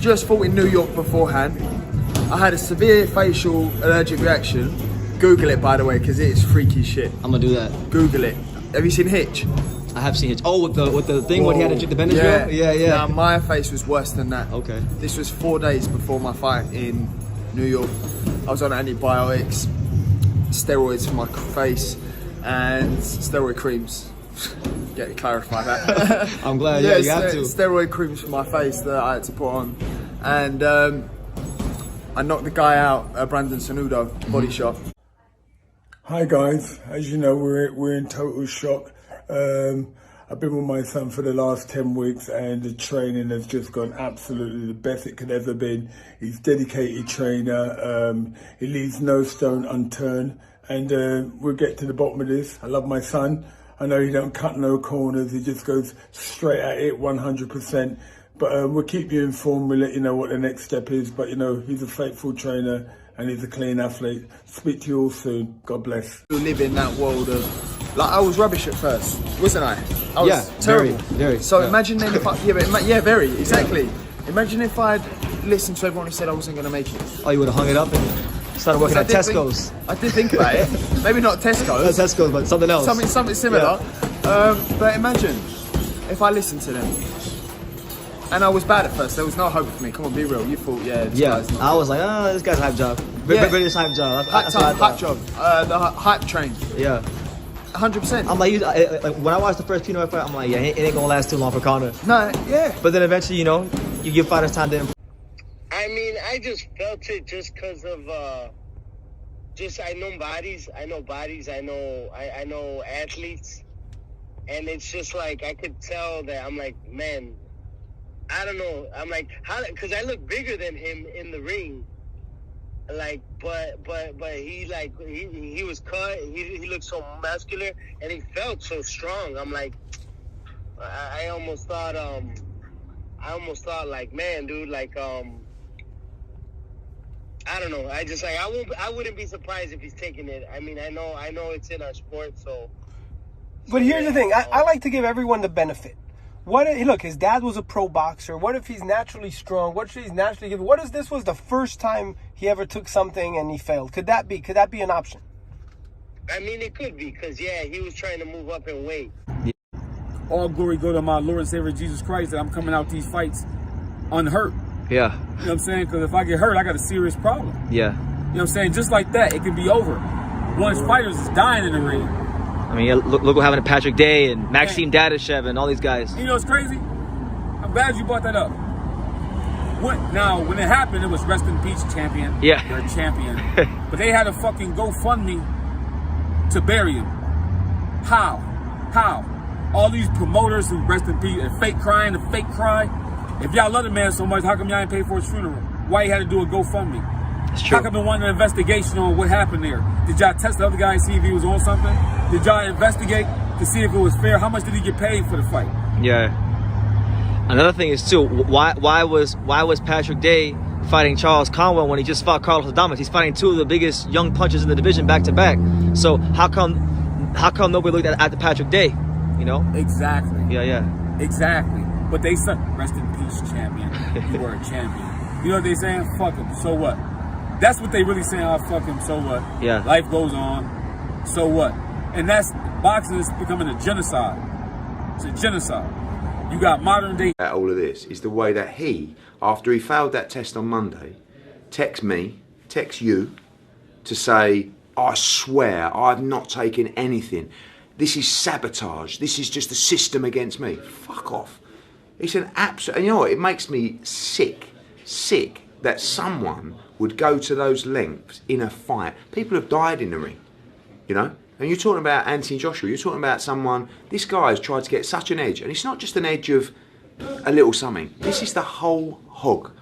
just fought in New York beforehand. I had a severe facial allergic reaction. Google it, by the way, because it is freaky shit. I'm gonna do that. Google it. Have you seen Hitch? I have seen Hitch. Oh, with the thing where he had to drink the Benadryl? Yeah. Now, my face was worse than that. Okay. This was 4 days before my fight in New York. I was on antibiotics, steroids for my face, and steroid creams. Get to clarify that. I'm glad. Yeah, you have to. Steroid creams for my face that I had to put on, and I knocked the guy out, Brandon Sanudo, body shot. Hi guys, as you know, we're in total shock. I've been with my son for the last 10 weeks and the training has just gone absolutely the best it could ever been. He's a dedicated trainer, he leaves no stone unturned, and we'll get to the bottom of this. I love my son. I know he don't cut no corners, he just goes straight at it 100%. But we'll keep you informed, we'll let you know what the next step is. But you know, he's a faithful trainer and he's a clean athlete. Speak to you all soon. God bless. You live in that world of, like, I was rubbish at first, wasn't I? I was terrible. Very. So imagine then if I, very, exactly. Imagine if I'd listened to everyone who said I wasn't going to make it. Oh, you would have hung it up and started working at Tesco's. I did think about it. Maybe not Tesco's. Not Tesco's, but something else. Something similar. Yeah. But imagine if I listened to them. And I was bad at first. There was no hope for me. Come on, be real. You thought, I was like, this guy's a hype job. British hype job. Hype job. The hype train. Yeah. 100%. I'm like, when I watched the first Pino fight, I'm like, yeah, it ain't gonna last too long for Conor. No, yeah. But then eventually, you know, you give fighters time to improve. I mean, I just felt it just because of, I know bodies. I know athletes. And it's just like, I could tell that I'm like, man, I don't know. I'm like, how? Because I look bigger than him in the ring. Like, but he like he was cut. He looked so muscular, and he felt so strong. I'm like, I almost thought like, man, dude, like, I don't know. I just like I wouldn't be surprised if he's taking it. I mean, I know it's in our sport, so. But here's the thing. I like to give everyone the benefit. Look, his dad was a pro boxer. What if he's naturally strong? What if he's naturally gifted? What if this was the first time he ever took something and he failed? Could that be an option? I mean, it could be, because, he was trying to move up in weight. All glory go to my Lord and Savior Jesus Christ that I'm coming out these fights unhurt. Yeah. You know what I'm saying? Because if I get hurt, I got a serious problem. Yeah. You know what I'm saying? Just like that, it can be over. Once fighters is dying in the ring. I mean, look what happened to Patrick Day and Maxime Dadashev and all these guys. You know what's crazy? I'm glad you brought that up. When it happened, it was rest in peace, champion. Yeah. You're a champion. But they had a fucking GoFundMe to bury him. How? All these promoters who rest in peace and fake crying, the fake cry. If y'all love the man so much, how come y'all ain't paid for his funeral? Why he had to do a GoFundMe? It's true. How come they wanted an investigation on what happened there? Did y'all test the other guy and see if he was on something? Did y'all investigate to see if it was fair? How much did he get paid for the fight? Yeah. Another thing is too, why was Patrick Day fighting Charles Conwell when he just fought Carlos Adames? He's fighting two of the biggest young punchers in the division back to back. So how come nobody looked at the Patrick Day? You know? Exactly. Yeah. Exactly. But they said, rest in peace, champion. You were a champion. You know what they saying? Fuck him. So what? That's what they really saying. Oh, fuck him. So what? Yeah. Life goes on. So what? And that's, boxing is becoming a genocide. It's a genocide. You got modern day. All of this is the way that he, after he failed that test on Monday, texts you to say, I swear I've not taken anything. This is sabotage. This is just a system against me. Fuck off. It's an absolute, and you know what, it makes me sick that someone would go to those lengths in a fight. People have died in the ring, you know? And you're talking about Anthony Joshua, you're talking about someone, this guy has tried to get such an edge, and it's not just an edge of a little something. This is the whole hog.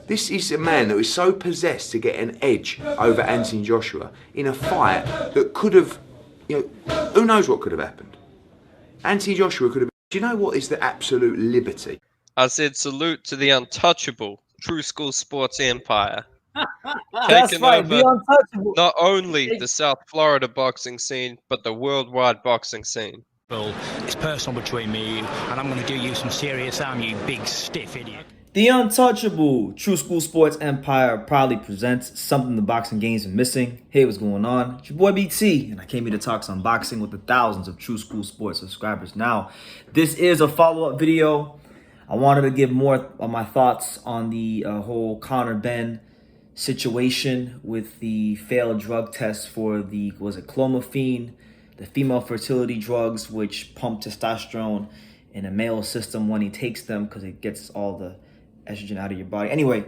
This is a man that is so possessed to get an edge over Anthony Joshua in a fight that could have, you know, who knows what could have happened. Anthony Joshua could have, do you know what is the absolute liberty? I said salute to the untouchable True School Sports Empire. That's right, the untouchable. Not only the South Florida boxing scene, but the worldwide boxing scene. It's personal between me and you, and I'm going to do you some serious harm, you big stiff idiot. The untouchable True School Sports Empire proudly presents something the boxing games are missing. Hey, what's going on? It's your boy BT, and I came here to talk some boxing with the thousands of True School Sports subscribers. Now, this is a follow-up video. I wanted to give more of my thoughts on the whole Conor Benn situation with the failed drug test for the, was it clomiphene, the female fertility drugs, which pump testosterone in a male system when he takes them because it gets all the estrogen out of your body. Anyway,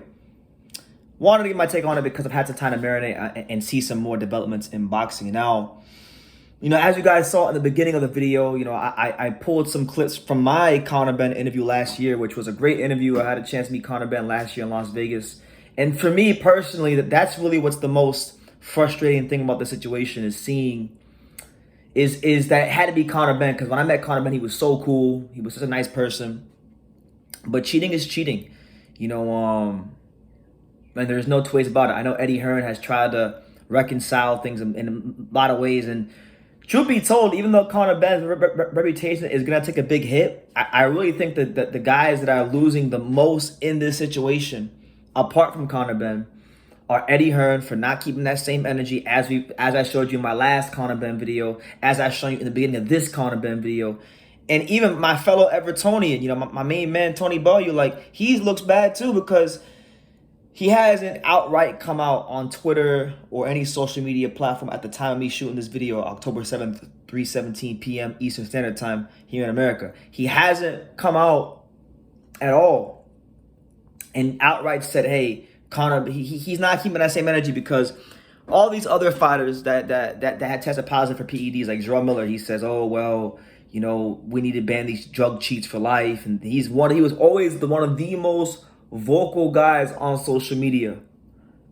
wanted to get my take on it because I've had some time to marinate and see some more developments in boxing. Now, you know, as you guys saw in the beginning of the video, you know, I pulled some clips from my Conor Benn interview last year, which was a great interview. I had a chance to meet Conor Benn last year in Las Vegas. And for me personally, that's really what's the most frustrating thing about the situation is seeing is that it had to be Conor Benn, because when I met Conor Benn, he was so cool. He was such a nice person. But cheating is cheating. You know, and there's no two ways about it. I know Eddie Hearn has tried to reconcile things in a lot of ways. And truth be told, even though Conor Benn's reputation is going to take a big hit, I really think that the guys that are losing the most in this situation, apart from Conor Benn, are Eddie Hearn for not keeping that same energy as I showed you in my last Conor Benn video, as I showed you in the beginning of this Conor Benn video. And even my fellow Evertonian, you know, my main man, Tony Bellew, like, he looks bad too because he hasn't outright come out on Twitter or any social media platform at the time of me shooting this video, October 7th, 3:17 p.m. Eastern Standard Time here in America. He hasn't come out at all and outright said, hey, Conor, he's not keeping that same energy, because all these other fighters that had tested positive for PEDs, like Jerome Miller, he says, oh, well, you know, we need to ban these drug cheats for life. And he was always one of the most vocal guys on social media.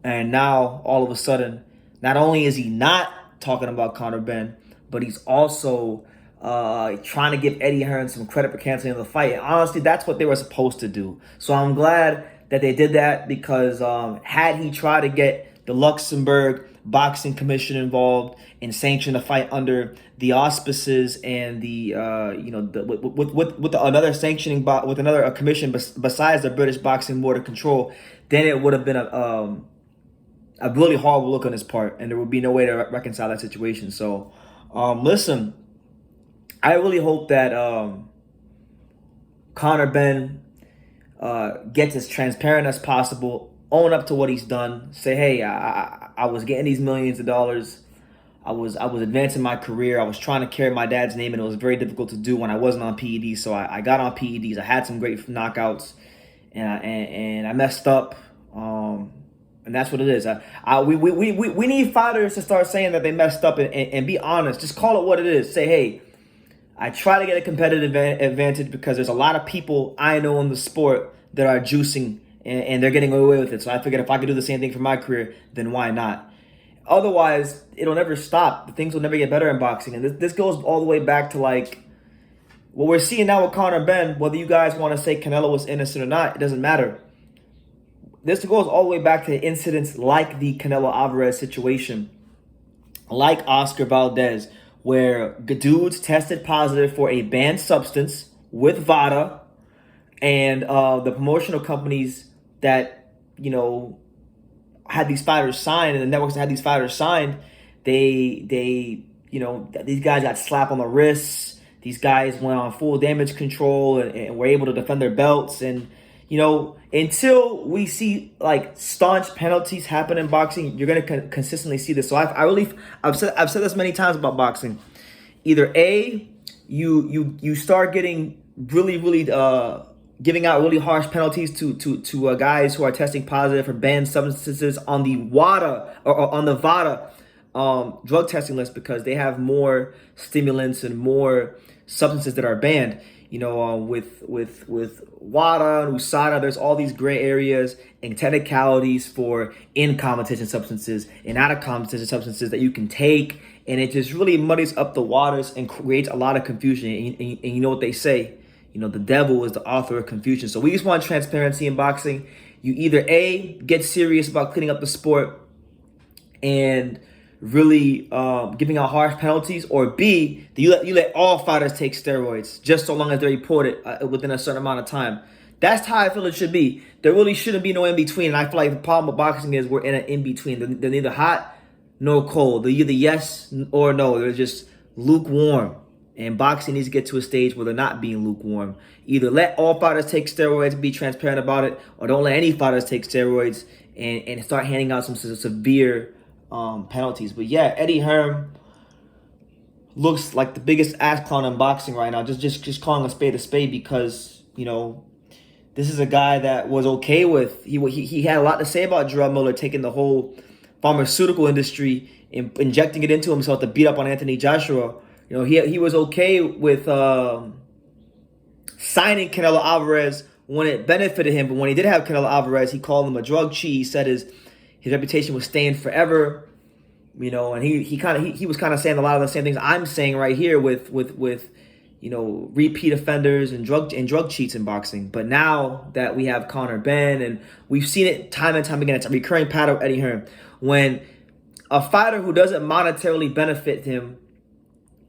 And now, all of a sudden, not only is he not talking about Conor Benn, but he's also trying to give Eddie Hearn some credit for canceling the fight. And honestly, that's what they were supposed to do. So I'm glad that they did that, because had he tried to get the Luxembourg Boxing Commission involved and sanction the fight under the auspices and the with another sanctioning with another commission besides the British Boxing Board of Control, then it would have been a really horrible look on his part, and there would be no way to reconcile that situation. So, listen, I really hope that Conor Benn gets as transparent as possible, own up to what he's done, say, hey, I was getting these millions of dollars, I was advancing my career, I was trying to carry my dad's name, and it was very difficult to do when I wasn't on PEDs, so I got on PEDs, I had some great knockouts, and I messed up, and that's what it is. We need fighters to start saying that they messed up and be honest, just call it what it is, say, hey, I try to get a competitive advantage because there's a lot of people I know in the sport that are juicing and they're getting away with it. So I figured if I could do the same thing for my career, then why not? Otherwise, it'll never stop. Things will never get better in boxing. And this goes all the way back to, like, what we're seeing now with Conor Benn. Whether you guys want to say Canelo was innocent or not, it doesn't matter. This goes all the way back to incidents like the Canelo Alvarez situation, like Oscar Valdez, where dudes tested positive for a banned substance with Vada, and the promotional companies that, you know, had these fighters signed, and the networks that had these fighters signed, they you know, these guys got slapped on the wrists. These guys went on full damage control and were able to defend their belts. And, you know, until we see, like, staunch penalties happen in boxing, you're going to consistently see this. So I've said this many times about boxing. Either A, you start getting really giving out really harsh penalties to guys who are testing positive for banned substances on the WADA or on the VADA drug testing list, because they have more stimulants and more substances that are banned. You know, with WADA and USADA, there's all these gray areas and technicalities for in-competition substances and out-of-competition substances that you can take, and it just really muddies up the waters and creates a lot of confusion. And you know what they say, you know, the devil is the author of confusion. So we just want transparency in boxing. You either A, get serious about cleaning up the sport and really giving out harsh penalties, or B, you let all fighters take steroids just so long as they're reported within a certain amount of time. That's how I feel it should be. There really shouldn't be no in between. And I feel like the problem with boxing is we're in an in between. They're neither hot nor cold. They're either yes or no. They're just lukewarm. And boxing needs to get to a stage where they're not being lukewarm. Either let all fighters take steroids and be transparent about it, or don't let any fighters take steroids and start handing out some severe penalties. But yeah, Eddie Hearn looks like the biggest ass clown in boxing right now. Just calling a spade because, you know, this is a guy that was okay with, he had a lot to say about Gerard Miller taking the whole pharmaceutical industry and injecting it into himself to beat up on Anthony Joshua. You know, he was okay with signing Canelo Alvarez when it benefited him, but when he did have Canelo Alvarez, he called him a drug cheat. He said his reputation was staying forever. You know, and he was kind of saying a lot of the same things I'm saying right here with you know, repeat offenders and drug cheats in boxing. But now that we have Conor Benn, and we've seen it time and time again, it's a recurring pattern of Eddie Hearn. When a fighter who doesn't monetarily benefit him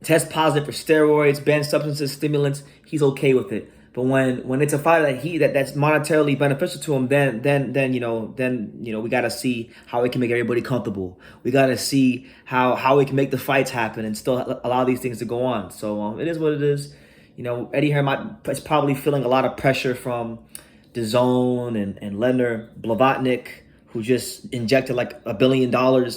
tests positive for steroids, banned substances, stimulants, he's okay with it. But when it's a fighter that's monetarily beneficial to him, then you know we gotta see how we can make everybody comfortable. We gotta see how we can make the fights happen and still allow these things to go on. So it is what it is. You know, Eddie Hearn is probably feeling a lot of pressure from DAZN and Leonard Blavatnik, who just injected like $1 billion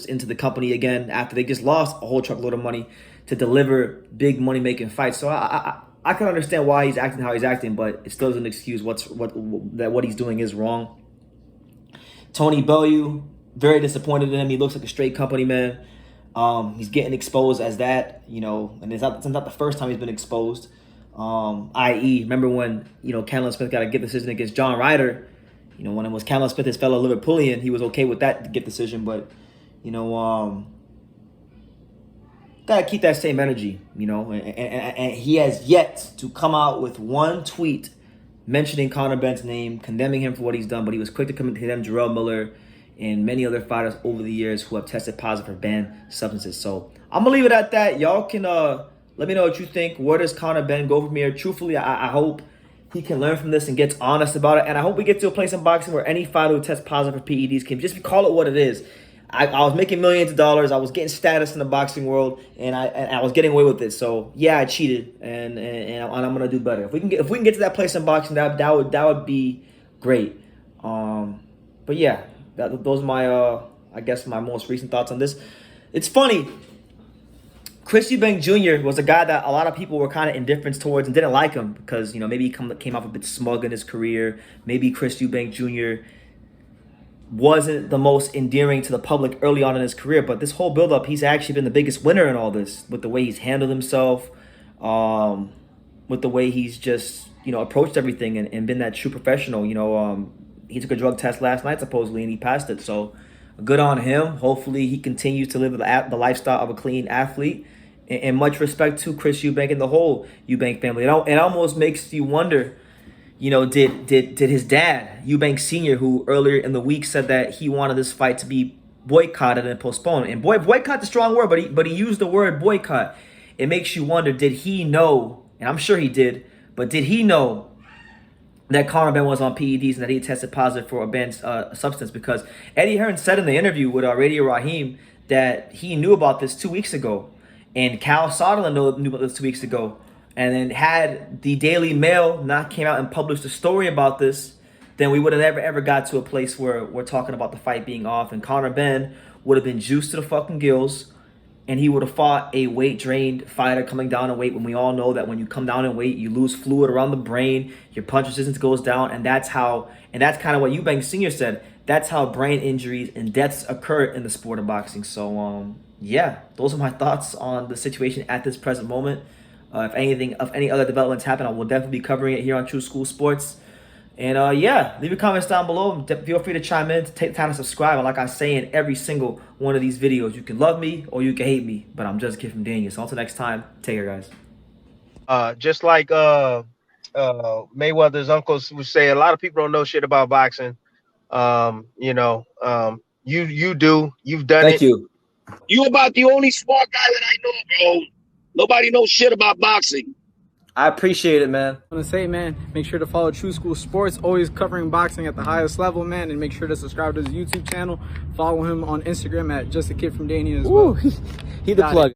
into the company again after they just lost a whole truckload of money to deliver big money making fights. So I can understand why he's acting how he's acting, but it still doesn't excuse what he's doing is wrong. Tony Bellew, very disappointed in him. He looks like a straight company man. He's getting exposed as that, you know, and it's not the first time he's been exposed. I.e., remember when, you know, Callum Smith got a gift decision against John Ryder. You know, when it was Callum Smith, his fellow Liverpoolian, he was okay with that gift decision, but, you know, gotta keep that same energy, you know, and he has yet to come out with one tweet mentioning Conor Benn's name, condemning him for what he's done, but he was quick to condemn Gerard Miller and many other fighters over the years who have tested positive for banned substances. So I'm gonna leave it at that. Y'all can let me know what you think. Where does Conor Benn go from here? Truthfully, I hope he can learn from this and gets honest about it, and I hope we get to a place in boxing where any fighter who tests positive for PEDs can just call it what it is. I was making millions of dollars. I was getting status in the boxing world, and I was getting away with it. So yeah, I cheated, and I'm gonna do better. If we can get to that place in boxing, that would be great. But yeah, those are my I guess my most recent thoughts on this. It's funny. Chris Eubank Jr. was a guy that a lot of people were kind of indifferent towards and didn't like him because, you know, maybe he came off a bit smug in his career. Maybe Chris Eubank Jr. wasn't the most endearing to the public early on in his career, but this whole build-up, he's actually been the biggest winner in all this with the way he's handled himself, with the way he's just, you know, approached everything and been that true professional. You know, he took a drug test last night supposedly and he passed it, so good on him. Hopefully he continues to live the lifestyle of a clean athlete, and much respect to Chris Eubank and the whole Eubank family. It almost makes you wonder, you know, did his dad, Eubank Sr., who earlier in the week said that he wanted this fight to be boycotted and postponed. And boycott's a strong word, but he used the word boycott. It makes you wonder, did he know, and I'm sure he did, but did he know that Conor Benn was on PEDs and that he tested positive for a banned substance? Because Eddie Hearn said in the interview with Radio Raheem that he knew about this 2 weeks ago. And Cal Sutherland knew about this 2 weeks ago. And then had the Daily Mail not came out and published a story about this, then we would have never ever got to a place where we're talking about the fight being off. And Conor Benn would have been juiced to the fucking gills, and he would have fought a weight-drained fighter coming down in weight, when we all know that when you come down in weight, you lose fluid around the brain, your punch resistance goes down, and that's kind of what Eubank Sr. said. That's how brain injuries and deaths occur in the sport of boxing. So, yeah, those are my thoughts on the situation at this present moment. If any other developments happen, I will definitely be covering it here on True School Sports. And yeah, leave your comments down below. Feel free to chime in, to take the time to subscribe. And like I say in every single one of these videos, you can love me or you can hate me, but I'm just a kid from Daniel. So until next time, take care, guys. Just like Mayweather's uncles would say, a lot of people don't know shit about boxing. You know, you do. You've done it. Thank you. You about the only smart guy that I know, bro. Nobody knows shit about boxing. I appreciate it, man. I want to say, man, make sure to follow True School Sports, always covering boxing at the highest level, man, and make sure to subscribe to his YouTube channel. Follow him on Instagram at Just a Kid from Danny as well. He the plug.